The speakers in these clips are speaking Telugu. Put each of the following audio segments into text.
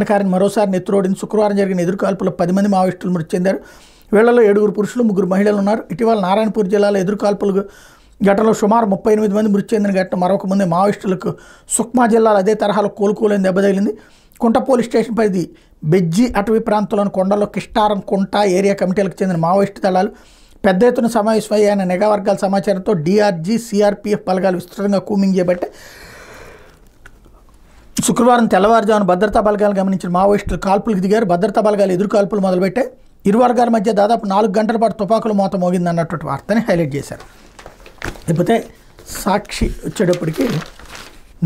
కాండకారిని మరోసారి నెత్తురోడింది. శుక్రవారం జరిగిన ఎదురుకాల్పులో 10 మంది మావోయిస్టులు మృతి చెందారు. వీళ్లలో 7 పురుషులు 3 మహిళలు ఉన్నారు. ఇటీవల నారాయణపూర్ జిల్లాలో ఎదురుకాల్పులు ఘటనలో సుమారు 38 మంది మృతి చెందిన ఘటన మరొక ముందే మావోయిస్టులకు సుక్మా జిల్లాలో అదే తరహాలో కోలుకోలేని దెబ్బతగిలింది. కుంట పోలీస్ స్టేషన్ పరిధి బెజ్జి అటవీ ప్రాంతంలోని కొండల్లో కిష్టారం కుంట ఏరియా కమిటీలకు చెందిన మావోయిస్టు దళాలు పెద్ద ఎత్తున సమావేశమయ్యాయన్న నిఘా వర్గాల సమాచారంతో DRG, CRPF బలగాలు విస్తృతంగా కూమింగ్ చేపట్టే శుక్రవారం తెల్లవారుజామున భద్రతా బలగాలు గమనించిన మావోయిస్టులు కాల్పులకు దిగారు. భద్రతా బలగాలు ఎదురు కాల్పులు మొదలుపెట్టాయి. ఇరు వర్గాల మధ్య దాదాపు 4 గంటల పాటు తుపాకుల మోత మోగిందన్నటువంటి వార్తని హైలైట్ చేశారు. లేకపోతే సాక్షి వచ్చేటప్పటికి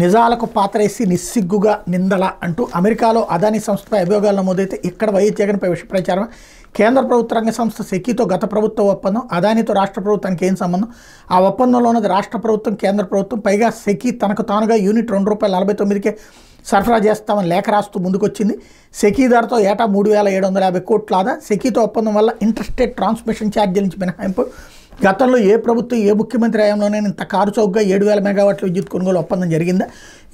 నిజాలకు పాత్రేసి నిస్సిగ్గుగా నిందల అంటూ అమెరికాలో అదానీ సంస్థపై అభియోగాలు నమోదైతే ఇక్కడ వైఎస్ జగన్పై విష ప్రచారం. కేంద్ర ప్రభుత్వ రంగ సంస్థ సెకీతో గత ప్రభుత్వ ఒప్పందం, అదానీతో రాష్ట్ర ప్రభుత్వానికి ఏం సంబంధం? ఆ ఒప్పందంలో ఉన్నది రాష్ట్ర ప్రభుత్వం, కేంద్ర ప్రభుత్వం. పైగా సెకీ తనకు తానుగా యూనిట్ ₹2.49కే సరఫరా చేస్తామని లేఖ రాస్తూ ముందుకొచ్చింది. సెకీ ధరతో ఏటా 3,750 కోట్ల ఆదా. సెకీతో ఒప్పందం వల్ల ఇంటర్స్టేట్ ట్రాన్స్మిషన్ ఛార్జీల నుంచి మినహాయింపు. గతంలో ఏ ప్రభుత్వం ఏ ముఖ్యమంత్రి హయాంలోనే ఇంత కారు చౌకగా 7,000 మెగావాట్ల విద్యుత్ కొనుగోలు ఒప్పందం జరిగిందా?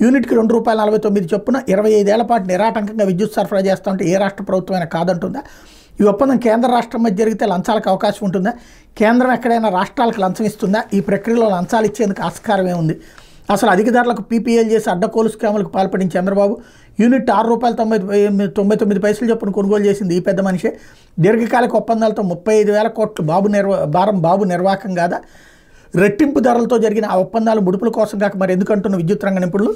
యూనిట్కి ₹2.49 చొప్పున 25 ఏళ్ల పాటు నిరాటంకంగా విద్యుత్ సరఫరా చేస్తామంటే ఏ రాష్ట్ర ప్రభుత్వమైనా కాదంటుందా? ఈ ఒప్పందం కేంద్ర రాష్ట్రం మధ్య జరిగితే లంచాలకు అవకాశం ఉంటుందా? కేంద్రం ఎక్కడైనా రాష్ట్రాలకు లంచం ఇస్తుందా? ఈ ప్రక్రియలో లంచాలు ఇచ్చేందుకు ఆస్కారమే ఉంది. అసలు అధిక ధరలకు PPL చేసి అడ్డకోలు స్కాములకు పాల్పడిన చంద్రబాబు యూనిట్ ₹6.99 చొప్పున కొనుగోలు చేసింది ఈ పెద్ద మనిషే. దీర్ఘకాలిక ఒప్పందాలతో 35,000 కోట్లు బాబు నిర్వాహకం కాదా? రెట్టింపు ధరలతో జరిగిన ఆ ఒప్పందాలు ముడుపుల కోసం కాక మరి ఎందుకంటున్న విద్యుత్ రంగ నిపుణులు.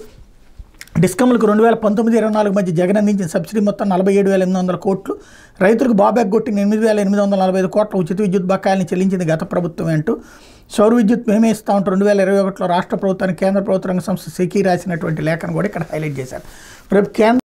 డిస్కమ్లకు 2019-24 మధ్య జగన్ అందించిన సబ్సిడీ మొత్తం 47,800 కోట్లు. రైతులకు బాబ్యాక్ కొట్టిన 8,845 కోట్ల ఉచిత విద్యుత్ బకాయిల్ని చెల్లించింది గత ప్రభుత్వమే అంటూ సౌర విద్యుత్ మేమే ఇస్తామంటూ 2021లో రాష్ట్ర ప్రభుత్వానికి కేంద్ర ప్రభుత్వ రంగ సంస్థ సెకీ రాసినటువంటి లేఖను కూడా ఇక్కడ హైలైట్ చేశారు. రేపు కేంద్ర